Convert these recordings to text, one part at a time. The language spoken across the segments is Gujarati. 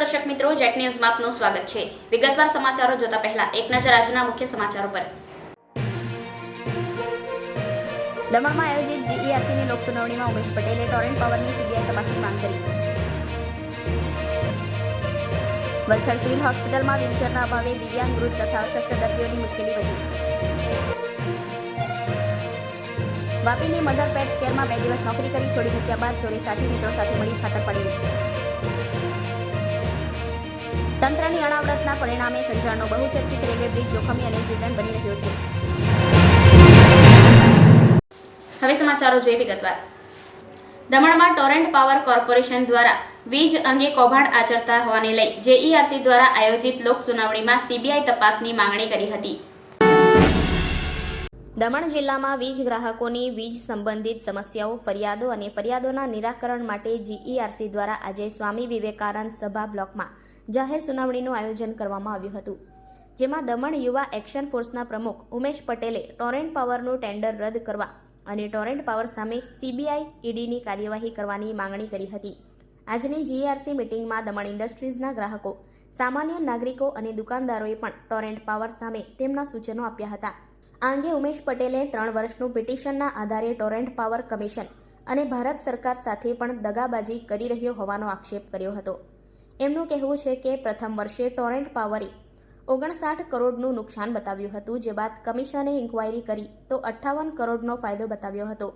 દર્શક મિત્રો, જેટ ન્યૂઝમાં આપનું સ્વાગત છે। વિગતવાર સમાચારો જોતા પહેલા એક નજર આજના મુખ્ય સમાચારો પર। દમણમાં આયોજિત જીઈઆરસીની લોકસુનાવણીમાં ઉમેશ પટેલે ટોરેન્ટ પાવરની સીબીઆઈ તપાસની માંગ કરી। વલસાડ સિવિલ હોસ્પિટલમાં વ્હીલચેરના અભાવે દિવ્યાંગ, વૃદ્ધ તથા અશક્ત દર્દીઓની મુશ્કેલી વધી। વાપીની મધર પેટ્સ કેરમાં 2 દિવસ નોકરી કરી છોડી મૂક્યા બાદ ચોરે સાથી મિત્રો સાથે મળી ખાતર પાડ્યું। તંત્રની અણાવડતના પરિણામે સંજાણનો બહુચર્ચિત રેલવે બ્રિજ જોખમી અને જીવલેણ બની રહ્યો છે। હવે સમાચારો જોઈએ વિગતવાર। દમણમાં ટોરેન્ટ પાવર કોર્પોરેશન દ્વારા વીજ અંગે કૌભાંડ આચરતા હોવાને લઈ જેઈઆરસી દ્વારા આયોજિત લોક સુનાવણીમાં સીબીઆઈ તપાસની માંગણી કરી હતી। દમણ જિલ્લામાં વીજ ગ્રાહકોની વીજ સંબંધિત સમસ્યાઓ, ફરિયાદો અને ફરિયાદોના નિરાકરણ માટે જીઈઆરસી દ્વારા આજે સ્વામી વિવેકાનંદ સભા બ્લોકમાં જાહેર સુનાવણીનું આયોજન કરવામાં આવ્યું હતું, જેમાં દમણ યુવા એક્શન ફોર્સના પ્રમુખ ઉમેશ પટેલે ટોરેન્ટ પાવરનું ટેન્ડર રદ કરવા અને ટોરેન્ટ પાવર સામે સીબીઆઈ ઈડીની કાર્યવાહી કરવાની માંગણી કરી હતી। આજની જીઈઆરસી મિટિંગમાં દમણ ઇન્ડસ્ટ્રીઝના ગ્રાહકો, સામાન્ય નાગરિકો અને દુકાનદારોએ પણ ટોરેન્ટ પાવર સામે તેમના સૂચનો આપ્યા હતા। આ અંગે ઉમેશ પટેલે 3 વર્ષનું પિટિશનના આધારે ટોરેન્ટ પાવર કમિશન અને ભારત સરકાર સાથે પણ દગાબાજી કરી રહ્યો હોવાનો આક્ષેપ કર્યો હતો। એમનું કહેવું છે કે પ્રથમ વર્ષે ટોરેન્ટ પાવરે 59 કરોડનું નુકસાન બતાવ્યું હતું, જે બાદ કમિશને ઇન્ક્વાયરી કરી તો 58 કરોડનો ફાયદો બતાવ્યો હતો,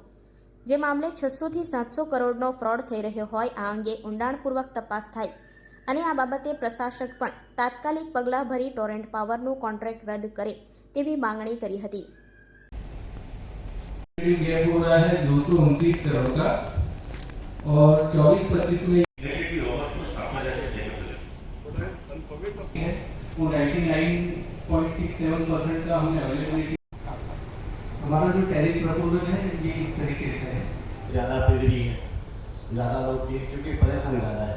જે મામલે 600 થી 700 કરોડનો ફ્રોડ થઈ રહ્યો હોય। આ અંગે ઊંડાણપૂર્વક તપાસ થાય અને આ બાબતે પ્રશાસક પણ તાત્કાલિક પગલાં ભરી ટોરેન્ટ પાવરનું કોન્ટ્રાક્ટ રદ કરે તેવી માંગણી કરી હતી। गैप हो रहा है 229 करोड़ का और 24-25 में वो 99.67% का हमने अवेलेबिलिटी। हमारा जो टैरिफ प्रपोजल है ये इस तरीके से है। ज़्यादा भीड़ भी है, ज़्यादा लोग भी है क्योंकि परेशान ज़्यादा है।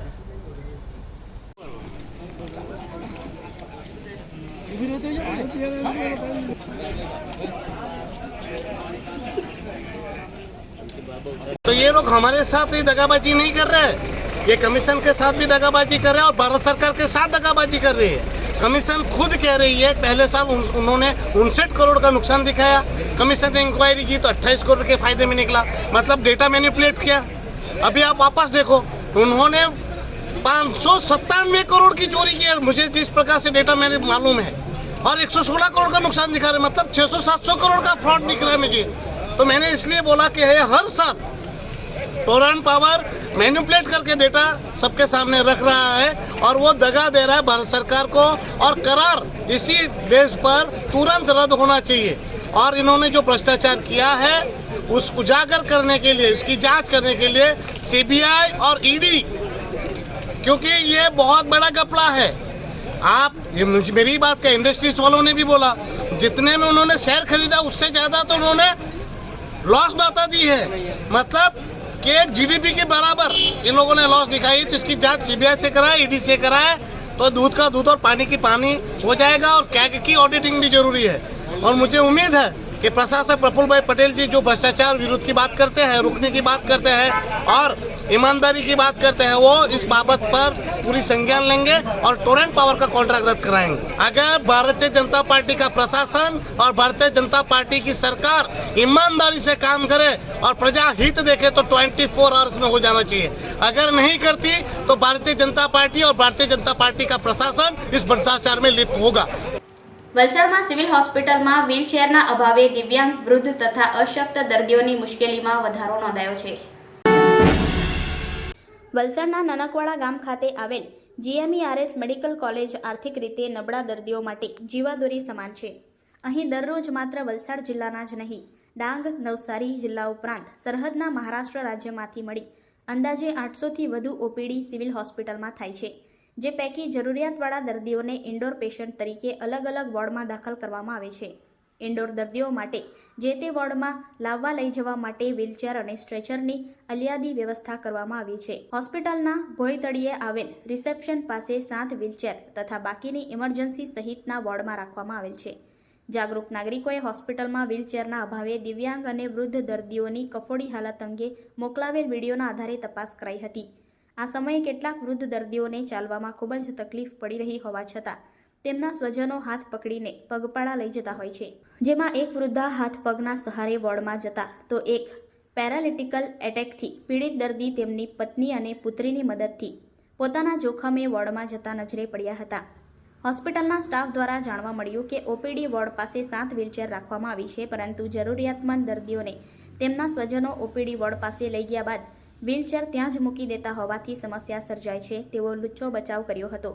तो ये लोग हमारे साथ ही दगाबाजी नहीं कर रहे हैं, ये कमीशन के साथ भी दगाबाजी कर रहे हैं और भारत सरकार के साथ दगाबाजी कर रही है। कमीशन खुद कह रही है पहले साल उन्होंने 59 करोड़ का नुकसान दिखाया, कमीशन ने इंक्वायरी की तो 28 करोड़ के फायदे में निकला, मतलब डेटा मैनिपुलेट किया। अभी आप वापस देखो, उन्होंने 597 करोड़ की चोरी की है, मुझे जिस प्रकार से डेटा मैंने मालूम है, और 116 करोड़ का नुकसान दिखा रहे, मतलब 600-700 करोड़ का फ्रॉड दिख रहा है मुझे। तो मैंने इसलिए बोला कि हर साल टोरेंट पावर मैनिपुलेट करके डेटा सबके सामने रख रहा है और वो दगा दे रहा है भारत सरकार को, और करार इसी बेस पर तुरंत रद्द होना चाहिए। और इन्होंने जो भ्रष्टाचार किया है उस उजागर करने के लिए, उसकी जांच करने के लिए सीबीआई और ईडी, क्योंकि ये बहुत बड़ा घपला है। आप ये मेरी बात का इंडस्ट्रीज वालों ने भी बोला, जितने में उन्होंने शेयर खरीदा उससे ज़्यादा तो उन्होंने लॉस बता दी है, मतलब कि जीडीपी के बराबर इन लोगों ने लॉस दिखाई। तो इसकी जांच सीबीआई से कराए, ईडी से कराए तो दूध का दूध और पानी की पानी हो जाएगा, और कैग की ऑडिटिंग भी जरूरी है। और मुझे उम्मीद है कि प्रशासक प्रफुल्ल भाई पटेल जी जो भ्रष्टाचार विरोध की बात करते हैं, रुकने की बात करते हैं और ईमानदारी की बात करते हैं, वो इस बाबत पर पूरी संज्ञान लेंगे और टोरेंट पावर का कॉन्ट्रैक्ट रद्द कराएंगे। अगर भारतीय जनता पार्टी का प्रशासन और भारतीय जनता पार्टी की सरकार ईमानदारी से काम करे और प्रजा हित देखे तो 24 आवर्स में हो जाना चाहिए। अगर नहीं करती तो भारतीय जनता पार्टी और भारतीय जनता पार्टी का प्रशासन इस भ्रष्टाचार में लिप्त होगा। વલસાડમાં સિવિલ હોસ્પિટલમાં વ્હીલચેરના અભાવે દિવ્યાંગ, વૃદ્ધ તથા અશક્ત દર્દીઓની મુશ્કેલીમાં વધારો નોંધાયો છે। વલસાડના નનકવાડા ગામ ખાતે આવેલ જીએમઈઆરએસ મેડિકલ કોલેજ આર્થિક રીતે નબળા દર્દીઓ માટે જીવાદોરી સમાન છે। અહીં દરરોજ માત્ર વલસાડ જિલ્લાના જ નહીં, ડાંગ, નવસારી જિલ્લા ઉપરાંત સરહદના મહારાષ્ટ્ર રાજ્યમાંથી મળી અંદાજે 800થી વધુ ઓપીડી સિવિલ હોસ્પિટલમાં થાય છે, જે પૈકી જરૂરિયાતવાળા દર્દીઓને ઇન્ડોર પેશન્ટ તરીકે અલગ અલગ વોર્ડમાં દાખલ કરવામાં આવે છે। ઇન્ડોર દર્દીઓ માટે જે તે વોર્ડમાં લાવવા લઈ જવા માટે વ્હીલચેર અને સ્ટ્રેચરની અલિયાદી વ્યવસ્થા કરવામાં આવી છે। હોસ્પિટલના ભોયતળિયે આવેલ રિસેપ્શન પાસે 7 વ્હીલચેર તથા બાકીની ઇમરજન્સી સહિતના વોર્ડમાં રાખવામાં આવેલ છે। જાગૃત નાગરિકોએ હોસ્પિટલમાં વ્હીલચેરના અભાવે દિવ્યાંગ અને વૃદ્ધ દર્દીઓની કફોડી હાલત અંગે મોકલાવેલ વિડીયોના આધારે તપાસ કરાઈ હતી। આ સમયે કેટલાક વૃદ્ધ દર્દીઓને ચાલવામાં ખૂબ જ તકલીફ પડી રહી હોવા છતાં તેમના સ્વજનો હાથ પકડીને પગપાળા લઈ જતા હોય છે, જેમાં એક વૃદ્ધા હાથ પગના સહારે વોર્ડમાં જતા તો એક પેરાલિટિકલ એટેકથી પીડિત દર્દી તેમની પત્ની અને પુત્રીની મદદથી પોતાના જોખમે વોર્ડમાં જતા નજરે પડ્યા હતા. હોસ્પિટલના સ્ટાફ દ્વારા જાણવા મળ્યું કે ઓપીડી વોર્ડ પાસે 7 વ્હીલચેર રાખવામાં આવી છે, પરંતુ જરૂરિયાતમંદ દર્દીઓને તેમના સ્વજનો ઓપીડી વોર્ડ પાસે લઈ ગયા બાદ વ્હીલચેર ત્યાં જ મૂકી દેતા હોવાથી સમસ્યા સર્જાય છે તેવો લુચ્ચો બચાવ કર્યો હતો.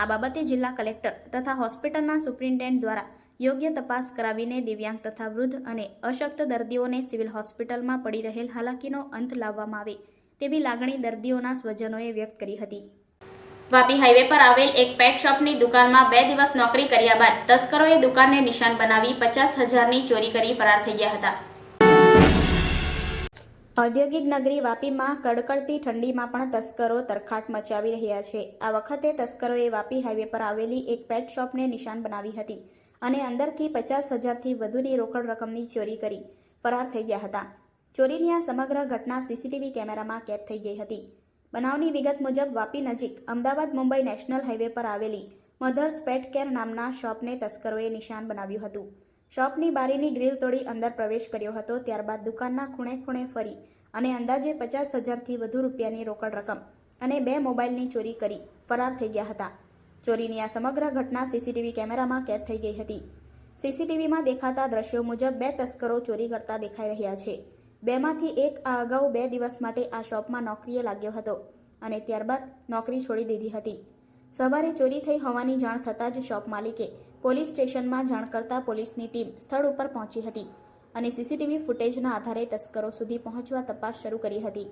આ બાબતે જિલ્લા કલેક્ટર તથા હોસ્પિટલના સુપ્રિન્ટેન્ડન્ટ દ્વારા યોગ્ય તપાસ કરાવીને દિવ્યાંગ તથા વૃદ્ધ અને અશક્ત દર્દીઓને સિવિલ હોસ્પિટલમાં પડી રહેલ હાલાકીનો અંત લાવવામાં આવે તેવી લાગણી દર્દીઓના સ્વજનોએ વ્યક્ત કરી હતી. વાપી હાઈવે પર આવેલ એક પેટ શોપની દુકાનમાં 2 દિવસ નોકરી કર્યા બાદ તસ્કરોએ દુકાનને નિશાન બનાવી 50,000ની ચોરી કરી ફરાર થઈ ગયા હતા. ઔદ્યોગિક નગરી વાપીમાં કડકડતી ઠંડીમાં પણ તસ્કરો તરખાટ મચાવી રહ્યા છે. આ વખતે તસ્કરોએ વાપી હાઈવે પર આવેલી એક પેટ શોપને નિશાન બનાવી હતી અને અંદરથી 50,000થી વધુની રોકડ રકમની ચોરી કરી ફરાર થઈ ગયા હતા. ચોરીની આ સમગ્ર ઘટના સીસીટીવી કેમેરામાં કેદ થઈ ગઈ હતી. બનાવની વિગત મુજબ વાપી નજીક અમદાવાદ મુંબઈ નેશનલ હાઈવે પર આવેલી મધર્સ પેટ કેર નામના શોપને તસ્કરોએ નિશાન બનાવ્યું હતું. શોપની બારીની ગ્રીલ તોડી અંદર પ્રવેશ કર્યો હતો. ત્યારબાદ દુકાનના ખૂણે ખૂણે ફરી અને અંદાજે 50,000થી વધુ રૂપિયાની રોકડ રકમ અને 2 મોબાઈલની ચોરી કરી ફરાર થઈ ગયા હતા. ચોરીની આ સમગ્ર ઘટના સીસીટીવી કેમેરામાં કેદ થઈ ગઈ હતી. સીસીટીવીમાં દેખાતા દ્રશ્યો મુજબ 2 તસ્કરો ચોરી કરતા દેખાઈ રહ્યા છે. 2માંથી એક આ અગાઉ 2 દિવસ માટે આ શોપમાં નોકરીએ લાગ્યો હતો અને ત્યારબાદ નોકરી છોડી દીધી હતી. સવારે ચોરી થઈ હોવાની જાણ થતાં જ શોપ માલિકે પોલીસ સ્ટેશનમાં જાણ કરતા પોલીસની ટીમ સ્થળ ઉપર પહોંચી હતી અને સીસીટીવી ફૂટેજના આધારે તસ્કરો સુધી પહોંચવા તપાસ શરૂ કરી હતી.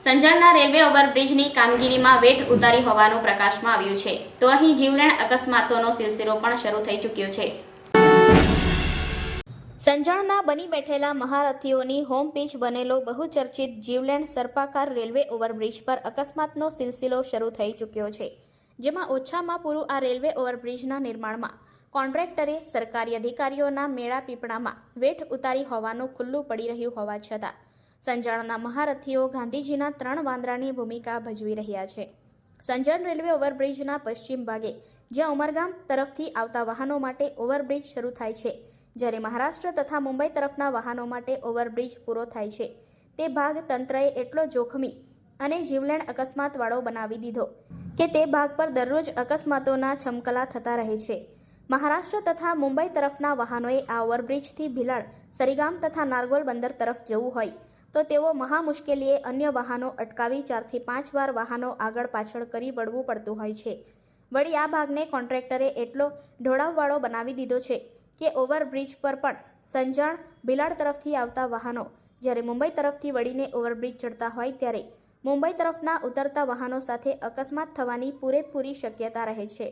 સંજાણના રેલવે ઓવરબ્રિજની કામગીરીમાં વેઠ ઉતારી હોવાનું પ્રકાશમાં આવ્યું છે, તો અહીં જીવલેણ અકસ્માતોનો સિલસિલો પણ શરૂ થઈ ચૂક્યો છે. સંજાણના બની બેઠેલા મહારથીઓની હોમ પીચ બનેલો બહુચર્ચિત જીવલેણ સર્પાકાર રેલવે ઓવરબ્રિજ પર અકસ્માતનો સિલસિલો શરૂ થઈ ચૂક્યો છે, જેમાં ઓછામાં પૂરું આ રેલવે ઓવરબ્રિજના નિર્માણમાં કોન્ટ્રાક્ટરે સરકારી અધિકારીઓના મેળા પીપળામાં વેઠ ઉતારી હોવાનું ખુલ્લું પડી રહ્યું હોવા છતાં સંજાણના મહારથીઓ ગાંધીજીના 3 વાંદરાની ભૂમિકા ભજવી રહ્યા છે. સંજાણ રેલવે ઓવરબ્રિજના પશ્ચિમ ભાગે જ્યાં ઉમરગામ તરફથી આવતા વાહનો માટે ઓવરબ્રિજ શરૂ થાય છે, જ્યારે મહારાષ્ટ્ર તથા મુંબઈ તરફના વાહનો માટે ઓવરબ્રિજ પૂરો થાય છે, તે ભાગ તંત્રએ એટલો જોખમી અને જીવલેણ અકસ્માતવાળો બનાવી દીધો કે તે ભાગ પર દરરોજ અકસ્માતોના છમકલા થતા રહે છે. મહારાષ્ટ્ર તથા મુંબઈ તરફના વાહનોએ આ ઓવરબ્રિજથી ભિલાડ, સરીગામ તથા નારગોલ બંદર તરફ જવું હોય તો તેઓ મહા મુશ્કેલીએ અન્ય વાહનો અટકાવી 4 થી 5 વાર વાહનો આગળ પાછળ કરી વળવું પડતું હોય છે. વળી આ ભાગને કોન્ટ્રાક્ટરે એટલો ઢોળાવવાળો બનાવી દીધો છે કે ઓવરબ્રિજ પર પણ સંજાણ, ભિલાડ તરફથી આવતા વાહનો જ્યારે મુંબઈ તરફથી વળીને ઓવરબ્રિજ ચડતા હોય ત્યારે મુંબઈ તરફના ઉતરતા વાહનો સાથે અકસ્માત થવાની પૂરેપૂરી શક્યતા રહે છે.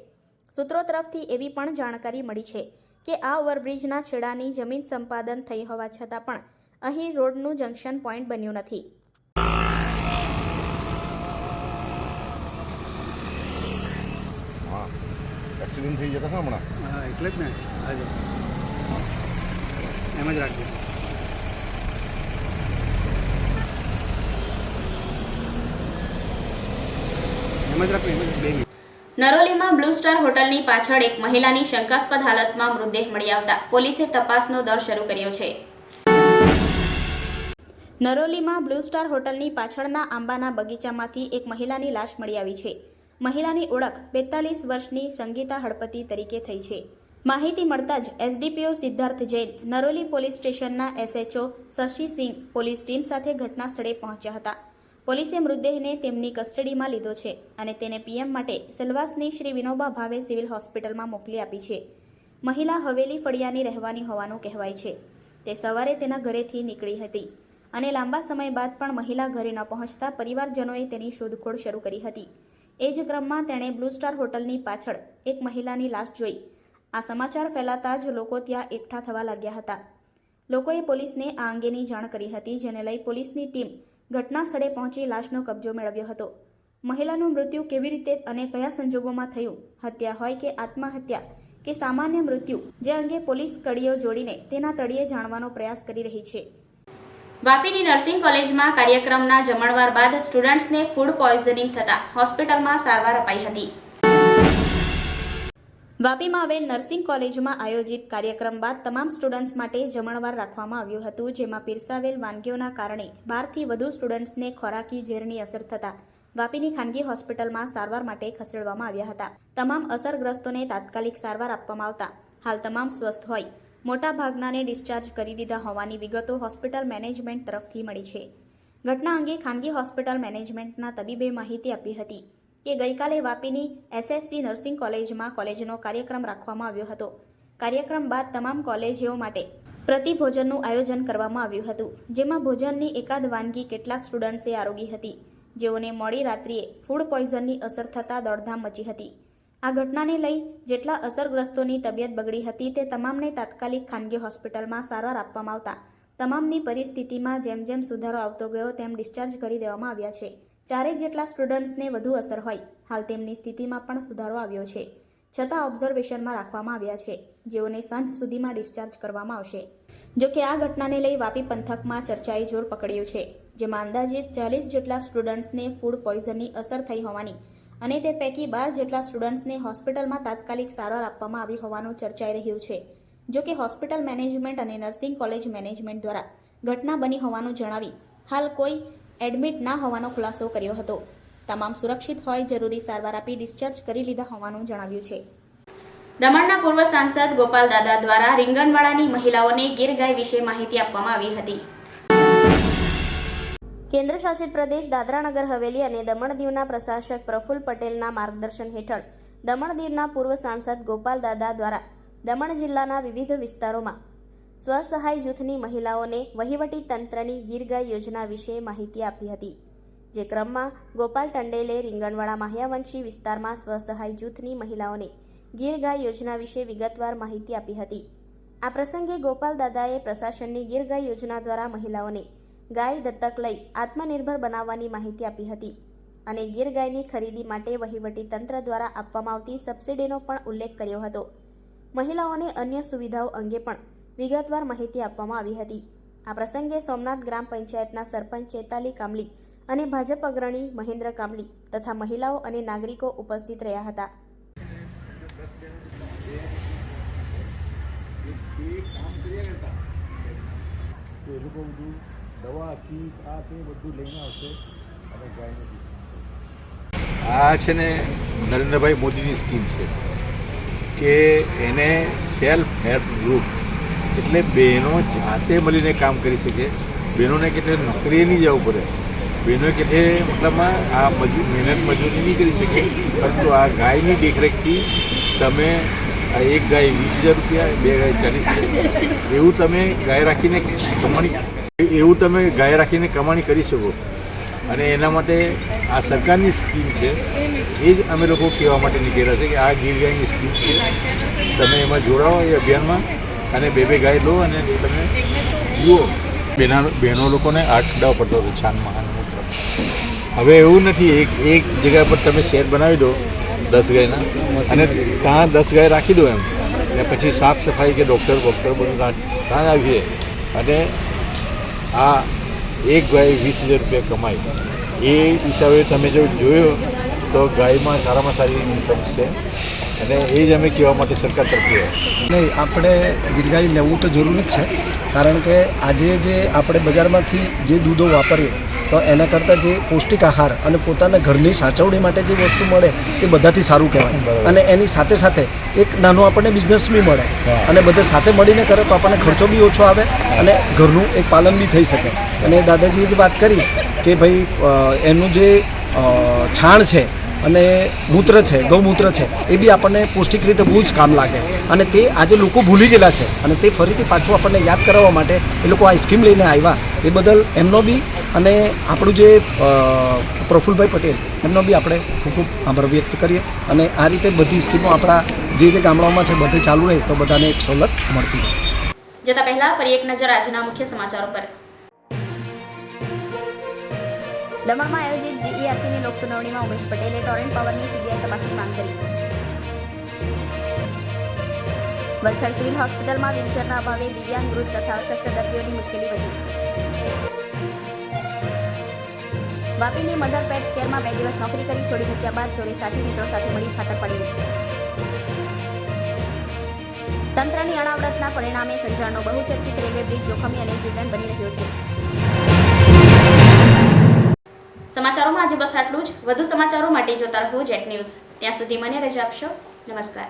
સૂત્રો તરફથી એવી પણ જાણકારી મળી છે કે આ ઓવરબ્રિજના છેડાની જમીન સંપાદન થઈ હોવા છતાં પણ અહીં રોડનું જંકશન પોઈન્ટ બન્યું નથી. એક્સિડન્ટ થઈ જતા હમણાં. હા એટલે જ ને આજે એમ જ રાખજો. એમ જ રાખજો, 2 મિનિટ. નરોલીમાં બ્લુ સ્ટાર હોટલની પાછળ એક મહિલાની શંકાસ્પદ હાલતમાં મૃતદેહ મળી આવતા પોલીસે તપાસનો દોર શરૂ કર્યો છે. નરોલીમાં બ્લુ સ્ટાર હોટલની પાછળના આંબાના બગીચામાંથી એક મહિલાની લાશ મળી આવી છે. મહિલાની ઓળખ 42 વર્ષની સંગીતા હળપતિ તરીકે થઈ છે. માહિતી મળતા જ એસડીપીઓ સિદ્ધાર્થ જૈન, નરોલી પોલીસ સ્ટેશનના એસએચઓ શશિસિંહ પોલીસ ટીમ સાથે ઘટના સ્થળે પહોંચ્યા હતા. પોલીસે મૃતદેહને તેમની કસ્ટડીમાં લીધો છે અને તેને પીએમ માટે સેલવાસની શ્રી વિનોબા ભાવે સિવિલ હોસ્પિટલમાં મોકલી આપી છે. મહિલા હવેલી ફળિયાની રહેવાની હોવાનું કહેવાય છે. તે સવારે તેના ઘરેથી નીકળી હતી અને લાંબા સમય બાદ પણ મહિલા ઘરે ન પહોંચતા પરિવારજનોએ તેની શોધખોળ શરૂ કરી હતી. એ જ ક્રમમાં તેણે બ્લુ સ્ટાર હોટલની પાછળ એક મહિલાની લાશ જોઈ. આ સમાચાર ફેલાતા જ લોકો ત્યાં એકઠા થવા લાગ્યા હતા. લોકોએ પોલીસને આ અંગેની જાણ કરી હતી, જેને લઈ પોલીસની ટીમ ઘટના સ્થળે પહોંચી લાશનો કબજો મેળવ્યો હતો. મહિલાનું મૃત્યુ કેવી રીતે અને કયા સંજોગોમાં થયું, હત્યા હોય કે આત્મહત્યા કે સામાન્ય મૃત્યુ, જે અંગે પોલીસ કડીઓ જોડીને તેના તળિયે જાણવાનો પ્રયાસ કરી રહી છે. વાપીની નર્સિંગ કોલેજમાં કાર્યક્રમના જમણવાર બાદ સ્ટુડન્ટ્સને ફૂડ પોઈઝનિંગ થતાં હોસ્પિટલમાં સારવાર અપાઈ હતી. વાપીમાં આવેલ નર્સિંગ કોલેજમાં આયોજિત કાર્યક્રમ બાદ તમામ સ્ટુડન્ટ્સ માટે જમણવાર રાખવામાં આવ્યું હતું, જેમાં પીરસાવેલ વાનગીઓના કારણે 12થી વધુ સ્ટુડન્ટ્સને ખોરાકી ઝેરની અસર થતાં વાપીની ખાનગી હોસ્પિટલમાં સારવાર માટે ખસેડવામાં આવ્યા હતા. તમામ અસરગ્રસ્તોને તાત્કાલિક સારવાર આપવામાં આવતા હાલ તમામ સ્વસ્થ હોય, મોટાભાગનાને ડિસ્ચાર્જ કરી દીધા હોવાની વિગતો હોસ્પિટલ મેનેજમેન્ટ તરફથી મળી છે. ઘટના અંગે ખાનગી હોસ્પિટલ મેનેજમેન્ટના તબીબે માહિતી આપી હતી કે ગઈકાલે વાપીની SSC નર્સિંગ કોલેજમાં કોલેજનો કાર્યક્રમ રાખવામાં આવ્યો હતો. કાર્યક્રમ બાદ તમામ કોલેજીઓ માટે પ્રતિભોજનનું આયોજન કરવામાં આવ્યું હતું, જેમાં ભોજનની એકાદ વાનગી કેટલાક સ્ટુડન્ટ્સે આરોગી હતી, જેઓને મોડી રાત્રિએ ફૂડ પોઈઝનની અસર થતાં દોડધામ મચી હતી. આ ઘટનાને લઈ જેટલા અસરગ્રસ્તોની તબિયત બગડી હતી તે તમામને તાત્કાલિક ખાનગી હોસ્પિટલમાં સારવાર આપવામાં આવતા તમામની પરિસ્થિતિમાં જેમ જેમ સુધારો આવતો ગયો તેમ ડિસ્ચાર્જ કરી દેવામાં આવ્યા છે. 4 જેટલા સ્ટુડન્ટ્સને વધુ અસર હોય, હાલ તેમની સ્થિતિમાં પણ સુધારો આવ્યો છે, છતાં ઓબ્ઝર્વેશનમાં રાખવામાં આવ્યા છે, જેઓને સાંજ સુધીમાં ડિસ્ચાર્જ કરવામાં આવશે. જોકે આ ઘટનાને લઈ વાપી પંથકમાં ચર્ચાએ જોર પકડ્યું છે, જેમાં અંદાજિત 40 જેટલા સ્ટુડન્ટ્સને ફૂડ પોઈઝનની અસર થઈ હોવાની અને તે પૈકી 12 જેટલા સ્ટુડન્ટ્સને હોસ્પિટલમાં તાત્કાલિક સારવાર આપવામાં આવી હોવાનું ચર્ચાઈ રહ્યું છે. જોકે હોસ્પિટલ મેનેજમેન્ટ અને નર્સિંગ કોલેજ મેનેજમેન્ટ દ્વારા ઘટના બની હોવાનું જણાવી હાલ કોઈ એડમિટ ના હોવાનો ખુલાસો કર્યો હતો. તમામ સુરક્ષિત હોય, જરૂરી સારવાર આપી ડિસ્ચાર્જ કરી લીધા હોવાનું જણાવ્યું છે. દમણના પૂર્વ સાંસદ ગોપાલ દાદા દ્વારા રીંગણવાડાની મહિલાઓને ગીર ગાય વિશે માહિતી આપવામાં આવી હતી. કેન્દ્ર શાસિત પ્રદેશ દાદરા નગર હવેલી અને દમણ દીવના પ્રશાસક પ્રફુલ્લ પટેલના માર્ગદર્શન હેઠળ દમણ દીવના પૂર્વ સાંસદ ગોપાલ દાદા દ્વારા દમણ જિલ્લાના વિવિધ વિસ્તારોમાં સ્વસહાય જૂથની મહિલાઓને વહીવટી તંત્રની ગીર ગાય યોજના વિશે માહિતી આપી હતી. જે ક્રમમાં ગોપાલ ટંડેલે રીંગણવાડા માહ્યાવંશી વિસ્તારમાં સ્વસહાય જૂથની મહિલાઓને ગીર ગાય યોજના વિશે વિગતવાર માહિતી આપી હતી. આ પ્રસંગે ગોપાલ દાદાએ પ્રશાસનની ગીર ગાય યોજના દ્વારા મહિલાઓને ગાય દત્તક લઈ આત્મનિર્ભર બનાવવાની માહિતી આપી હતી અને ગીર ગાયની ખરીદી માટે વહીવટી તંત્ર દ્વારા આપવામાં આવતી સબસિડીનો પણ ઉલ્લેખ કર્યો હતો. મહિલાઓને અન્ય સુવિધાઓ અંગે પણ વિગતવાર માહિતી આપવામાં આવી હતી. આ પ્રસંગે સોમનાથ ગ્રામ પંચાયતના સરપંચ ચેતાલી કામલી અને ભાજપ અગ્રણી મહેન્દ્ર કામલી તથા મહિલાઓ અને નાગરિકો ઉપસ્થિત રહ્યા હતા. દવા કીટ આ તે બધું લઈને આવશે અને ગાયને આ છે ને નરેન્દ્રભાઈ મોદીની સ્કીમ છે કે એને સેલ્ફ હેલ્પ ગ્રુપ એટલે બહેનો જાતે મળીને કામ કરી શકે. બહેનોને કેટલે નોકરીએ નહીં જવું પડે, બહેનો કેટલે મતલબમાં આ મહેનત મજૂરી નહીં કરી શકે, પરંતુ આ ગાયની દેખરેખથી તમે આ એક ગાય 20,000 રૂપિયા, 2 ગાય 40,000 એવું તમે ગાય રાખીને કમાણી કરી શકો. અને એના માટે આ સરકારની સ્કીમ છે, એ જ અમે લોકો કહેવા માટે નીકળ્યા છે કે આ ગીર ગાયની સ્કીમ છે, તમે એમાં જોડાઓ એ અભિયાનમાં અને 2 ગાય લો અને તમે જુઓ. બહેનો લોકોને આટડાવ પડતો હતો છાનમાં અને મૂત્ર. હવે એવું નથી, એક જગ્યા પર તમે શેર બનાવી દો 10 ગાયના અને ત્યાં 10 ગાય રાખી દો એમ, અને પછી સાફ સફાઈ કે ડૉક્ટર બધું ત્યાં આવીએ અને આ એક ગાય 20,000 રૂપિયા કમાય. એ હિસાબે તમે જો જોયો તો ગાયમાં સારામાં સારી ઇન્કમ છે અને એ જ અમે કહેવા માટે સરકાર તરફથી નહીં, આપણે ગીર ગાય લેવું તો જરૂરી જ છે, કારણ કે આજે જે આપણે બજારમાંથી જે દૂધો વાપરીએ તો એના કરતાં જે પૌષ્ટિક આહાર અને પોતાના ઘરની સાચવણી માટે જે વસ્તુ મળે એ બધાથી સારું કહેવાય. અને એની સાથે સાથે એક નાનો આપણને બિઝનેસ બી મળે અને બધા સાથે મળીને કરે તો આપણને ખર્ચો બી ઓછો આવે અને ઘરનું એક પાલન બી થઈ શકે. અને દાદાજીએ જે વાત કરી કે ભાઈ એનું જે છાણ છે અને મૂત્ર છે, ગૌમૂત્ર છે, એ બી આપણને પૌષ્ટિક રીતે બહુ જ કામ લાગે અને તે આજે લોકો ભૂલી ગયેલા છે અને તે ફરીથી પાછું આપણને યાદ કરાવવા માટે એ લોકો આ સ્કીમ લઈને આવ્યા. એ બદલ એમનો બી અને આપણું જે પ્રફુલ્લભાઈ પટેલ એમનો બી આપણે ખૂબ ખૂબ આભાર વ્યક્ત કરીએ. અને આ રીતે બધી સ્કીમો આપણા જે ગામડાઓમાં છે બધે ચાલુ રહે તો બધાને એક સવલત મળતી રહે. જતા પહેલા ફરી એક નજર આજના મુખ્ય સમાચારો પર. દમણમાં આયોજિત જીઈઆરસીની લોક સુનાવણીમાં ઉમેશ પટેલે ટોરેન્ટ પાવરની સીબીઆઈ તપાસની માંગ કરી. વલસાડ સિવિલ હોસ્પિટલમાં વ્હીલચેરના અભાવે દિવ્યાંગ, વૃદ્ધ તથા અશક્ત દર્દીઓની મુશ્કેલી વધી. વાપીની મધર પેટ્સ કેરમાં 2 દિવસ નોકરી કરી છોડી મૂક્યા બાદ ચોરે સાથી મિત્રો સાથે મળી ખાતર પાડી દીધું. તંત્રની અણાવડતના પરિણામે સંજાણનો બહુચર્ચિત રેલવે બ્રિજ જોખમી અને જીવલેણ બની રહ્યો છે. સમાચારોમાં આજે બસ આટલું જ. વધુ સમાચારો માટે જોતા રહો જેટ ન્યૂઝ. ત્યાં સુધી મને રજા આપશો. નમસ્કાર.